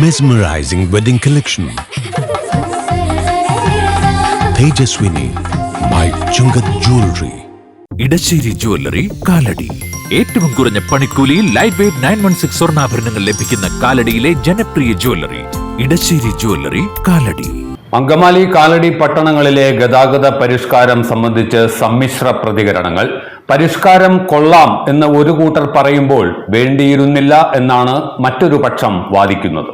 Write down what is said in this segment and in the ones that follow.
Mesmerizing wedding collection. Tejaswini by Chungat Jewelry. Edasseri jewellery Kalady. ഏറ്റവും കുറഞ്ഞ പണിക്കൂലിയിൽ ലൈറ്റ് വെയ്റ്റ് 916 സ്വർണ്ണാഭരണങ്ങൾ ലഭിക്കുന്ന കാലടിയിലെ ജനപ്രിയ ജ്വല്ലറി ഇടശ്ശേരി ജ്വല്ലറി കാലടി. അങ്കമാലി കാലടി പട്ടണങ്ങളിലെ ഗതാഗത പരിഷ്കാരം സംബന്ധിച്ച് സമ്മിശ്ര പ്രതികരണങ്ങൾ. പരിഷ്കാരം കൊള്ളാം എന്ന് ഒരു കൂട്ടർ പറയുമ്പോൾ വേണ്ടിയിരുന്നില്ല എന്നാണ് മറ്റൊരു പക്ഷം വാദിക്കുന്നത്.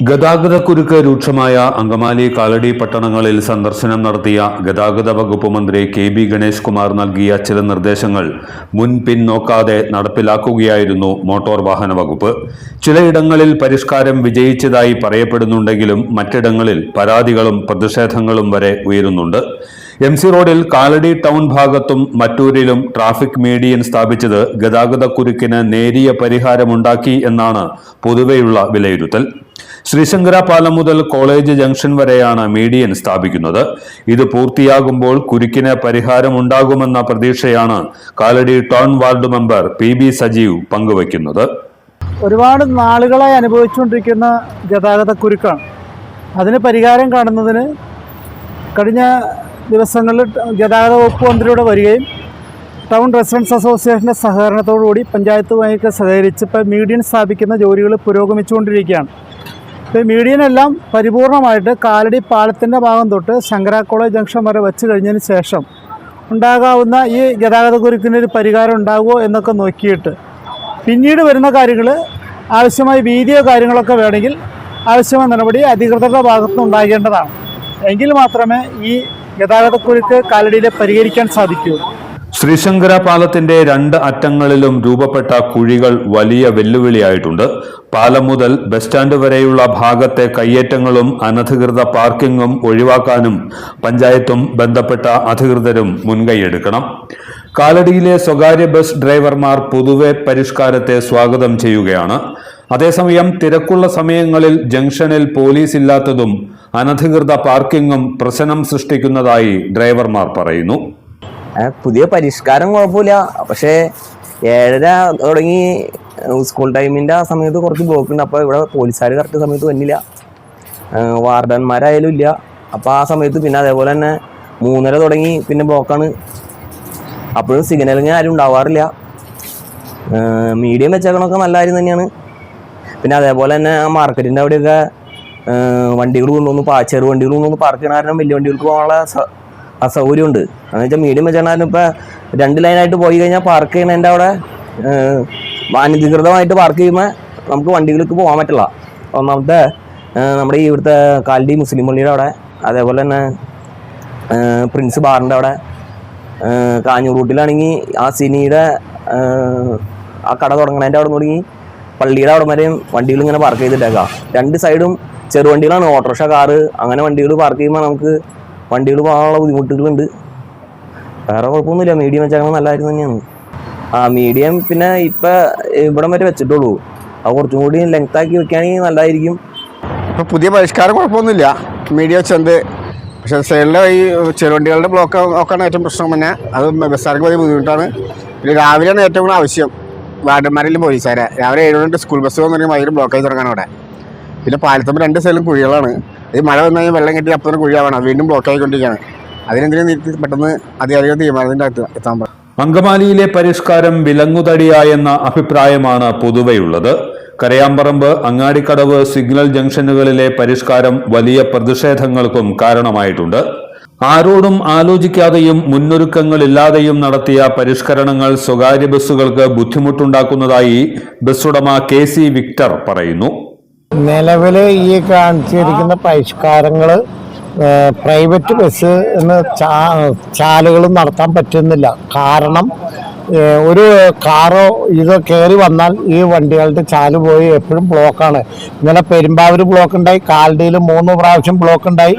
ഗതാഗതക്കുരുക്ക് രൂക്ഷമായ അങ്കമാലി കാലടി പട്ടണങ്ങളിൽ സന്ദർശനം നടത്തിയ ഗതാഗത വകുപ്പ് മന്ത്രി KB ഗണേഷ് കുമാർ നൽകിയ ചില നിർദ്ദേശങ്ങൾ മുൻപിൻ നോക്കാതെ നടപ്പിലാക്കുകയായിരുന്നു മോട്ടോർ വാഹന വകുപ്പ്. ചിലയിടങ്ങളിൽ പരിഷ്കാരം വിജയിച്ചതായി പറയപ്പെടുന്നുണ്ടെങ്കിലും മറ്റിടങ്ങളിൽ പരാതികളും പ്രതിഷേധങ്ങളും വരെ ഉയരുന്നുണ്ട്. MC റോഡിൽ കാലടി ടൗൺ ഭാഗത്തും മറ്റൂരിലും ട്രാഫിക് മീഡിയൻ സ്ഥാപിച്ചത് ഗതാഗതക്കുരുക്കിന് നേരിയ പരിഹാരമുണ്ടാക്കി എന്നാണ് പൊതുവെയുള്ള വിലയിരുത്തൽ. ശ്രീശങ്കര പാലം മുതൽ കോളേജ് ജംഗ്ഷൻ വരെയാണ് മീഡിയൻ സ്ഥാപിക്കുന്നത്. ഇത് പൂർത്തിയാകുമ്പോൾ കുരുക്കിന് പരിഹാരമുണ്ടാകുമെന്ന പ്രതീക്ഷയാണ് Kalady town ward member PB Sajeev പങ്കുവയ്ക്കുന്നത്. ഒരുപാട് നാളുകളായി അനുഭവിച്ചുകൊണ്ടിരിക്കുന്ന ഗതാഗതക്കുരുക്കാണ്. അതിന് പരിഹാരം കാണുന്നതിന് കഴിഞ്ഞ ദിവസങ്ങളിൽ ഗതാഗത വകുപ്പ് മന്ത്രിയുടെ വരികയും ടൗൺ റെസിഡൻസ് അസോസിയേഷൻ്റെ സഹകരണത്തോടുകൂടി പഞ്ചായത്തുമായൊക്കെ സഹകരിച്ച് ഇപ്പോൾ മീഡിയൻ സ്ഥാപിക്കുന്ന ജോലികൾ പുരോഗമിച്ചുകൊണ്ടിരിക്കുകയാണ്. ഇപ്പോൾ മീഡിയനെല്ലാം പരിപൂർണമായിട്ട് കാലടി പാലത്തിൻ്റെ ഭാഗം തൊട്ട് ശങ്കര കോളേജ് ജംഗ്ഷൻ വരെ വെച്ച് കഴിഞ്ഞതിന് ശേഷം ഉണ്ടാകാവുന്ന ഈ ഗതാഗതക്കുരുക്കിനൊരു പരിഹാരം ഉണ്ടാകുമോ എന്നൊക്കെ നോക്കിയിട്ട് പിന്നീട് വരുന്ന കാര്യങ്ങൾ ആവശ്യമായ വീതിയോ കാര്യങ്ങളൊക്കെ വേണമെങ്കിൽ ആവശ്യമായ നടപടി അധികൃതരുടെ ഭാഗത്തുനിന്ന് ഉണ്ടാകേണ്ടതാണ്. എങ്കിൽ മാത്രമേ ഈ ഗതാഗതക്കുരുക്ക് കാലടിയിലെ പരിഹരിക്കാൻ സാധിക്കൂ. ശ്രീശങ്കര പാലത്തിന്റെ രണ്ട് അറ്റങ്ങളിലും രൂപപ്പെട്ട കുഴികൾ വലിയ വെല്ലുവിളിയായിട്ടുണ്ട്. പാലം മുതൽ ബസ് സ്റ്റാൻഡ് വരെയുള്ള ഭാഗത്തെ കയ്യേറ്റങ്ങളും അനധികൃത പാർക്കിങ്ങും ഒഴിവാക്കാനും പഞ്ചായത്തും ബന്ധപ്പെട്ട അധികൃതരും മുൻകൈയെടുക്കണം. കാലടിയിലെ സ്വകാര്യ ബസ് ഡ്രൈവർമാർ പൊതുവെ പരിഷ്കാരത്തെ സ്വാഗതം ചെയ്യുകയാണ്. അതേസമയം തിരക്കുള്ള സമയങ്ങളിൽ ജംഗ്ഷനിൽ പോലീസ് ഇല്ലാത്തതും അനധികൃത പാർക്കിങ്ങും പ്രശ്നം സൃഷ്ടിക്കുന്നതായി ഡ്രൈവർമാർ പറയുന്നു. പുതിയ പരിഷ്കാരം കുഴപ്പമില്ല, പക്ഷേ 7:30 തുടങ്ങി സ്കൂൾ ടൈമിൻ്റെ ആ സമയത്ത് കുറച്ച് ബ്ലോക്ക് ഉണ്ട്. അപ്പോൾ ഇവിടെ പോലീസുകാർ കറക്റ്റ് സമയത്ത് വന്നില്ല, വാർഡന്മാരായാലും ഇല്ല. അപ്പോൾ ആ സമയത്ത് പിന്നെ അതേപോലെ തന്നെ 3:30 തുടങ്ങി പിന്നെ ബ്ലോക്കാണ്. അപ്പോഴും സിഗ്നലിങ് ആരും ഉണ്ടാവാറില്ല. മീഡിയം വെച്ചേക്കണമൊക്കെ നല്ല കാര്യം തന്നെയാണ്. പിന്നെ അതേപോലെ തന്നെ ആ മാർക്കറ്റിൻ്റെ അവിടെയൊക്കെ വണ്ടികൾ കൊണ്ടുവന്ന് ചെറു വണ്ടികൾ കൊണ്ടുവന്ന് പാർക്ക് ചെയ്യണ കാരണം വലിയ വണ്ടികൾക്ക് പോകാനുള്ള അസൗകര്യമുണ്ട്. എന്ന് വെച്ചാൽ മീഡിയം വെച്ചാലും ഇപ്പോൾ 2 ലൈനായിട്ട് പോയി കഴിഞ്ഞാൽ പാർക്ക് ചെയ്യണതിൻ്റെ അവിടെ അനധികൃതമായിട്ട് പാർക്ക് ചെയ്യുമ്പോൾ നമുക്ക് വണ്ടികൾക്ക് പോകാൻ പറ്റില്ല. ഒന്നാമത്തെ നമ്മുടെ ഈ ഇവിടുത്തെ കാലടി മുസ്ലിം പള്ളിയുടെ അവിടെ, അതേപോലെ തന്നെ പ്രിൻസ് ബാറിൻ്റെ അവിടെ, കാഞ്ഞൂർ റൂട്ടിലാണെങ്കിൽ ആ സിനിയുടെ ആ കട തുടങ്ങണതിൻ്റെ അവിടെ തുടങ്ങി പള്ളിയുടെ അവിടെ വരെയും വണ്ടികൾ ഇങ്ങനെ പാർക്ക് ചെയ്തിട്ടേക്കാം. 2 സൈഡും ചെറുവണ്ടികളാണ്, ഓട്ടോറിക്ഷ, കാറ്, അങ്ങനെ വണ്ടികൾ പാർക്ക് ചെയ്യുമ്പോൾ നമുക്ക് വണ്ടികൾ പോകാനുള്ള ബുദ്ധിമുട്ടുകളുണ്ട്. വേറെ കുഴപ്പമൊന്നുമില്ല. മീഡിയം വെച്ചാൽ നല്ല കാര്യം തന്നെയാണ്. മീഡിയം പിന്നെ ഇപ്പം ഇവിടം വരെ വെച്ചിട്ടുള്ളൂ. അത് കുറച്ചും കൂടി ലെങ്ത്താക്കി വെക്കുകയാണെങ്കിൽ നല്ലതായിരിക്കും. ഇപ്പോൾ പുതിയ പരിഷ്കാരം കുഴപ്പമൊന്നുമില്ല, മീഡിയം വെച്ചത്. പക്ഷേ സൈഡിലെ ഈ ചെറുവണ്ടികളുടെ ബ്ലോക്ക് നോക്കാണ് ഏറ്റവും പ്രശ്നം. പിന്നെ അത് ബസ്സുകാർക്ക് വലിയ ബുദ്ധിമുട്ടാണ്. പിന്നെ രാവിലെയാണ് ഏറ്റവും കൂടുതൽ ആവശ്യം വാർഡന്മാരെല്ലാം പോലീസുകാരെ. രാവിലെ 7 മണി സ്കൂൾ ബസ് വന്നിട്ട് ഭയങ്കര ബ്ലോക്കായി തുടങ്ങാൻ അവിടെ. പിന്നെ പാലത്തുമ്പോൾ 2 സൈഡിലും കുഴികളാണ്. ഈ മഴ വന്നു കഴിഞ്ഞാൽ വെള്ളം കെട്ടി അപ്പം കുഴിയാവണം, വീണ്ടും ബ്ലോക്ക് ആയിക്കൊണ്ടിരിക്കുകയാണ്. അതിനെന്തിനും പെട്ടെന്ന് അധികാരികൾ തീരുമാനത്തിൻ്റെ അകത്ത് എത്താൻ പറ്റും. അങ്കമാലിയിലെ പരിഷ്കാരം വിലങ്ങുതടിയായെന്ന അഭിപ്രായമാണ് പൊതുവെയുള്ളത്. കരയാമ്പറമ്പ്, അങ്ങാടിക്കടവ്, സിഗ്നൽ ജംഗ്ഷനുകളിലെ പരിഷ്കാരം വലിയ പ്രതിഷേധങ്ങൾക്കും കാരണമായിട്ടുണ്ട്. ആരോടും ആലോചിക്കാതെയും മുന്നൊരുക്കങ്ങളില്ലാതെയും നടത്തിയ പരിഷ്കരണങ്ങൾ സ്വകാര്യ ബസ്സുകൾക്ക് ബുദ്ധിമുട്ടുണ്ടാക്കുന്നതായി ബസ് ഉടമ KC വിക്ടർ പറയുന്നു. നിലവിൽ ഈ കാണിച്ചിരിക്കുന്ന പരിഷ്കാരങ്ങൾ പ്രൈവറ്റ് ബസ് ചാലുകൾ നടത്താൻ പറ്റുന്നില്ല. കാരണം ഒരു കാറോ ഇതോ കയറി വന്നാൽ ഈ വണ്ടികളുടെ ചാല് പോയി എപ്പോഴും ബ്ലോക്കാണ്. ഇന്നലെ പെരുമ്പാവൂർ ബ്ലോക്ക് ഉണ്ടായി, കാലടിയിൽ 3 പ്രാവശ്യം ബ്ലോക്ക് ഉണ്ടായി.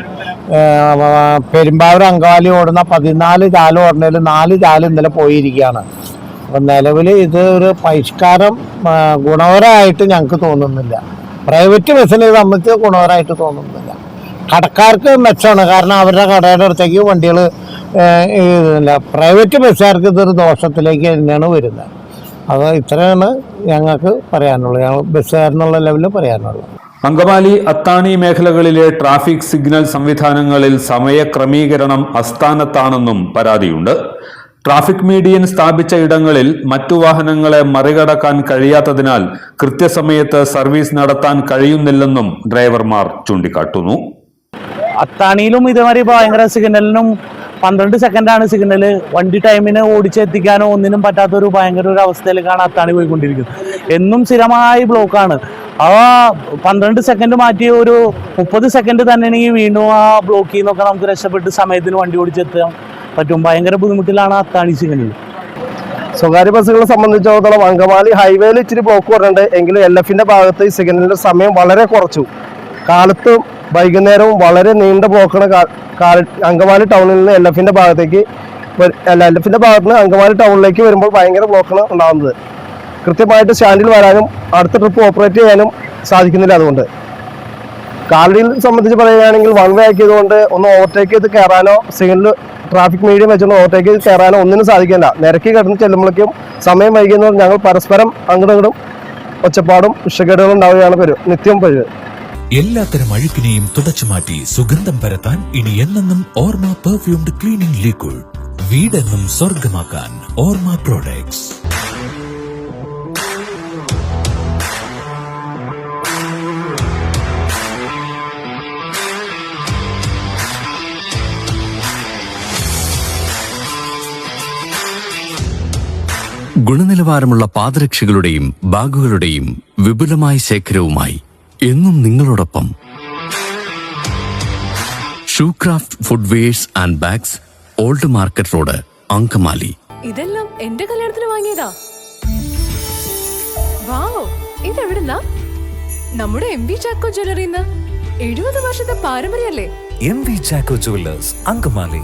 പെരുമ്പാവൂർ അങ്കമാലി ഓടുന്ന 14 ചാല് ഓടുന്നതിൽ 4 ചാല് ഇന്നലെ പോയിരിക്കുകയാണ്. അപ്പം നിലവിൽ ഇത് ഒരു പരിഷ്കാരം ഗുണകരമായിട്ട് ഞങ്ങൾക്ക് തോന്നുന്നില്ല. പ്രൈവറ്റ് ബസ്സിനെ സംബന്ധിച്ച് ഗുണകരമായിട്ട് തോന്നുന്നില്ല. കടക്കാർക്ക് മെച്ചമാണ്, കാരണം അവരുടെ കടയുടെ അടുത്തേക്ക് വണ്ടികൾ പ്രൈവറ്റ് ബസ്സുകാർക്ക് ഇതൊരു ദോഷത്തിലേക്ക് തന്നെയാണ് വരുന്നത്. അത് ഇത്രയാണ് ഞങ്ങൾക്ക് പറയാനുള്ളത്, ഞങ്ങൾ ബസ്സുകാരെന്നുള്ള ലെവലിൽ പറയാനുള്ളത്. അങ്കമാലി അത്താണി മേഖലകളിലെ ട്രാഫിക് സിഗ്നൽ സംവിധാനങ്ങളിൽ സമയക്രമീകരണം അസ്ഥാനത്താണെന്നും പരാതിയുണ്ട്. ട്രാഫിക് മീഡിയൻ സ്ഥാപിച്ച ഇടങ്ങളിൽ മറ്റു വാഹനങ്ങളെ മറികടക്കാൻ കഴിയാത്തതിനാൽ കൃത്യസമയത്ത് സർവീസ് നടത്താൻ കഴിയുന്നില്ലെന്നും ഡ്രൈവർമാർ ചൂണ്ടിക്കാട്ടുന്നു. അത്താണിയിലും ഇതേമാതിരി ഭയങ്കര സിഗ്നലിനും 12 സെക്കൻഡാണ് സിഗ്നൽ. വണ്ടി ടൈമിന് ഓടിച്ചെത്തിക്കാനോ ഒന്നിനും പറ്റാത്തൊരു ഭയങ്കര ഒരു അവസ്ഥയിലേക്കാണ് അത്താണി പോയിക്കൊണ്ടിരിക്കുന്നത്. എന്നും സ്ഥിരമായി ബ്ലോക്കാണ്. ആ 12 സെക്കൻഡ് മാറ്റി ഒരു 30 സെക്കൻഡ് തന്നെയാണെങ്കിൽ വീണ്ടും ആ ബ്ലോക്കിൽ നിന്നൊക്കെ നമുക്ക് രക്ഷപ്പെട്ട് സമയത്തിന് വണ്ടി ഓടിച്ചെത്താൻ പറ്റും. ഭയങ്കര ബുദ്ധിമുട്ടിലാണ് അത്താണി സിഗ്നൽ. സ്വകാര്യ ബസ്സുകളെ സംബന്ധിച്ചിടത്തോളം അങ്കമാലി ഹൈവേയിൽ ഇച്ചിരി ബ്ലോക്ക് വരുന്നുണ്ട്. എങ്കിലും LF-ന്റെ ഭാഗത്ത് ഈ സിഗ്നലിന്റെ സമയം വളരെ കുറച്ചു. കാലത്തും വൈകുന്നേരവും വളരെ നീണ്ട ബ്ലോക്കാണ് അങ്കമാലി ടൗണിൽ നിന്ന് LF-ന്റെ ഭാഗത്തേക്ക് LF-ന്റെ ഭാഗത്ത് നിന്ന് അങ്കമാലി ടൗണിലേക്ക് വരുമ്പോൾ ഭയങ്കര ബ്ലോക്കാണ് ഉണ്ടാകുന്നത്. കൃത്യമായിട്ട് സ്റ്റാൻഡിൽ വരാനും അടുത്ത ട്രിപ്പ് ഓപ്പറേറ്റ് ചെയ്യാനും സാധിക്കുന്നില്ല. അതുകൊണ്ട് കാലടിയിൽ സംബന്ധിച്ച് പറയുകയാണെങ്കിൽ വൺ വേ ആക്കിയതുകൊണ്ട് ഒന്ന് ഓവർടേക്ക് ചെയ്ത് കയറാനോ സിഗ്നൽ ട്രാഫിക് മീഡിയം വെച്ചൊന്ന് ഓവർടേക്ക് ചെയ്ത് കയറാനോ ഒന്നിനും സാധിക്കില്ല. നിരക്കി കിടന്ന് ചെല്ലുമ്പോഴേക്കും സമയം വൈകുന്നതുകൊണ്ട് ഞങ്ങൾ പരസ്പരം അങ്ങോട്ടും ഒച്ചപ്പാടും ഇഷ്ടക്കേടുകളും ഉണ്ടാവുകയാണ് നിത്യം പതിവ്. എല്ലാത്തരം അഴുക്കിനെയും തുടച്ചു മാറ്റി സുഗന്ധം പരത്താൻ ഇനി എന്നെന്നും ഓർമ്മ പെർഫ്യൂംഡ് ക്ലീനിംഗ് ലിക്വിഡ്. വീടെന്നും സ്വർഗമാക്കാൻ ഓർമ്മ പ്രോഡക്ട്സ്. ഗുണനിലവാരമുള്ള പാദരക്ഷകളുടെയും ബാഗുകളുടെയും വിപുലമായ ശേഖരവുമായി എന്നും നിങ്ങളോടൊപ്പം Shoecraft footwears and bags, old market road, Angamaly. ഇതെല്ലാം എന്റെ കല്യാണത്തിന് വാങ്ങിയതാ. വാവ്, ഇതെവിടുന്നാ? നമ്മുടെ MV ചാക്കോ ജ്വല്ലറിന്ന്. 70 വർഷത്തെ പാരമ്പര്യല്ലേ? MV Chacko jewellers, Angamaly.